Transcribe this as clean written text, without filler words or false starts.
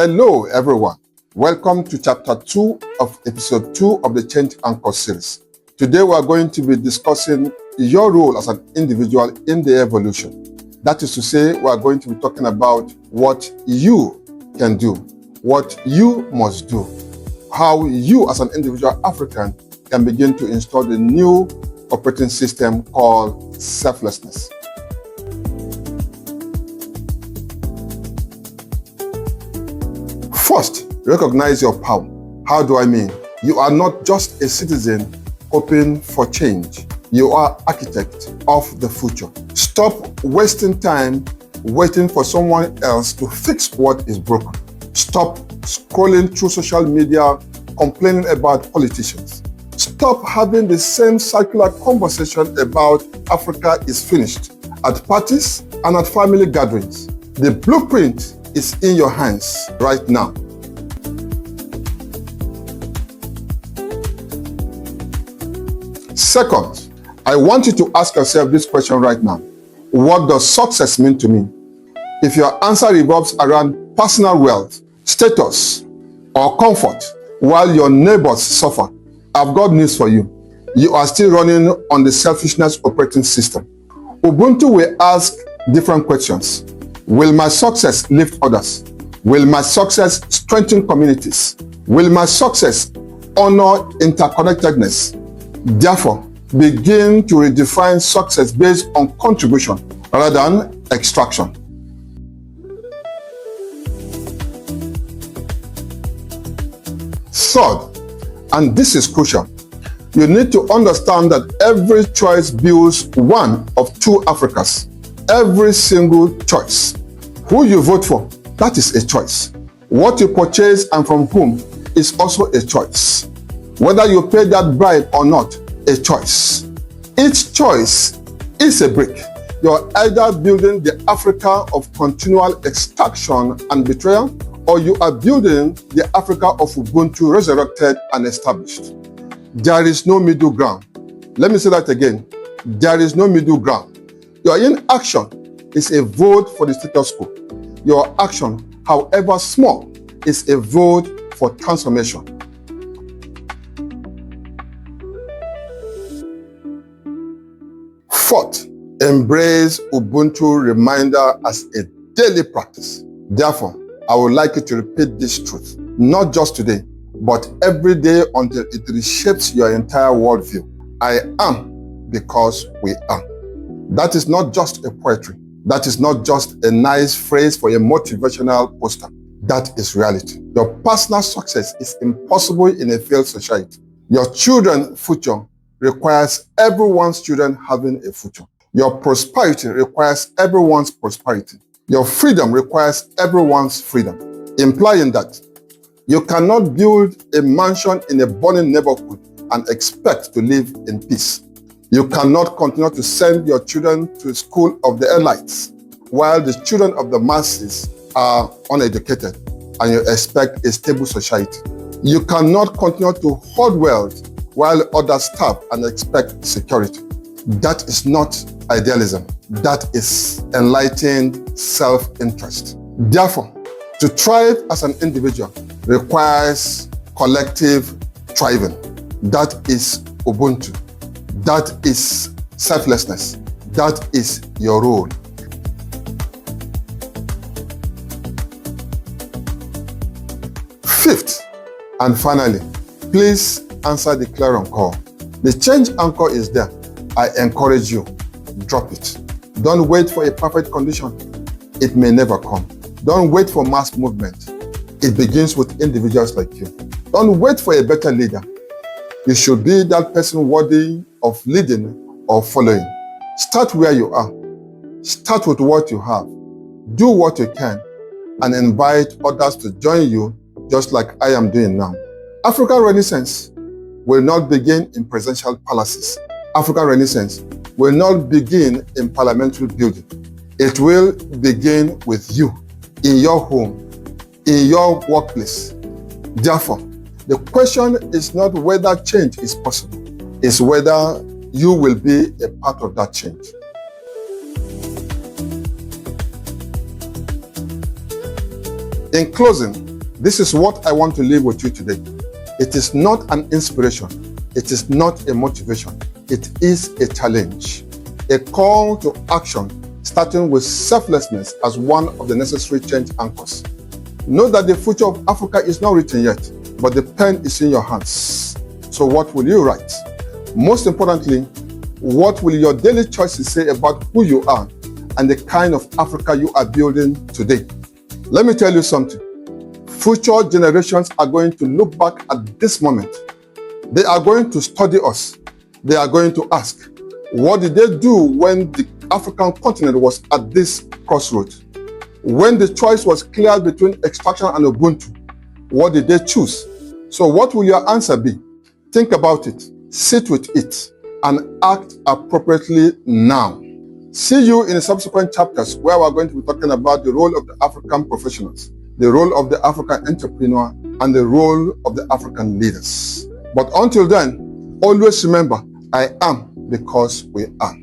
Hello everyone, welcome to chapter 2 of episode 2 of the Change Anchor series. Today we are going to be discussing your role as an individual in the evolution. That is to say, we are going to be talking about what you can do, what you must do, how you as an individual African can begin to install the new operating system called selflessness. First, recognize your power. How do I mean? You are not just a citizen hoping for change. You are architect of the future. Stop wasting time waiting for someone else to fix what is broken. Stop scrolling through social media complaining about politicians. Stop having the same circular conversation about Africa is finished at parties and at family gatherings. The blueprint is in your hands right now. Second, I want you to ask yourself this question right now. What does success mean to me? If your answer revolves around personal wealth, status, or comfort while your neighbors suffer, I've got news for you. You are still running on the selfishness operating system. Ubuntu will ask different questions. Will my success lift others? Will my success strengthen communities? Will my success honor interconnectedness? Therefore, begin to redefine success based on contribution rather than extraction. Third, and this is crucial, you need to understand that every choice builds one of two Africas. Every single choice. Who you vote for, that is a choice. What you purchase and from whom is also a choice. Whether you pay that bribe or not, a choice. Each choice is a brick. You're either building the Africa of continual extraction and betrayal, or you are building the Africa of Ubuntu resurrected and established. There is no middle ground. Let me say that again. There is no middle ground. Your inaction is a vote for the status quo. Your action, however small, is a vote for transformation. Fourth, embrace Ubuntu reminder as a daily practice. Therefore, I would like you to repeat this truth, not just today, but every day until it reshapes your entire worldview. I am because we are. That is not just a poetry. That is not just a nice phrase for a motivational poster. That is reality. Your personal success is impossible in a failed society. Your children's future requires everyone's children having a future. Your prosperity requires everyone's prosperity. Your freedom requires everyone's freedom, implying that you cannot build a mansion in a burning neighborhood and expect to live in peace. You cannot continue to send your children to school of the elites while the children of the masses are uneducated and you expect a stable society. You cannot continue to hoard wealth while others starve and expect security. That is not idealism. That is enlightened self-interest. Therefore, to thrive as an individual requires collective thriving. That is Ubuntu. That is selflessness. That is your role. Fifth, and finally, please answer the clarion call. The change anchor is there. I encourage you, drop it. Don't wait for a perfect condition. It may never come. Don't wait for mass movement. It begins with individuals like you. Don't wait for a better leader. You should be that person worthy of leading or following. Start where you are. Start with what you have. Do what you can and invite others to join you just like I am doing now. African Renaissance will not begin in presidential palaces. African Renaissance will not begin in parliamentary building. It will begin with you, in your home, in your workplace. Therefore, the question is not whether change is possible, it's whether you will be a part of that change. In closing, This is what I want to leave with you today. It is not an inspiration. It is not a motivation. It is a challenge, a call to action, starting with selflessness as one of the necessary change anchors. Know that the future of Africa is not written yet, but the pen is in your hands. So what will you write? Most importantly, what will your daily choices say about who you are and the kind of Africa you are building today? Let me tell you something. Future generations are going to look back at this moment. They are going to study us. They are going to ask, what did they do when the African continent was at this crossroads? When the choice was clear between extraction and Ubuntu, what did they choose? So what will your answer be? Think about it, sit with it, and act appropriately now. See you in subsequent chapters where we're going to be talking about the role of the African professionals, the role of the African entrepreneur, and the role of the African leaders. But until then, always remember, I am because we are.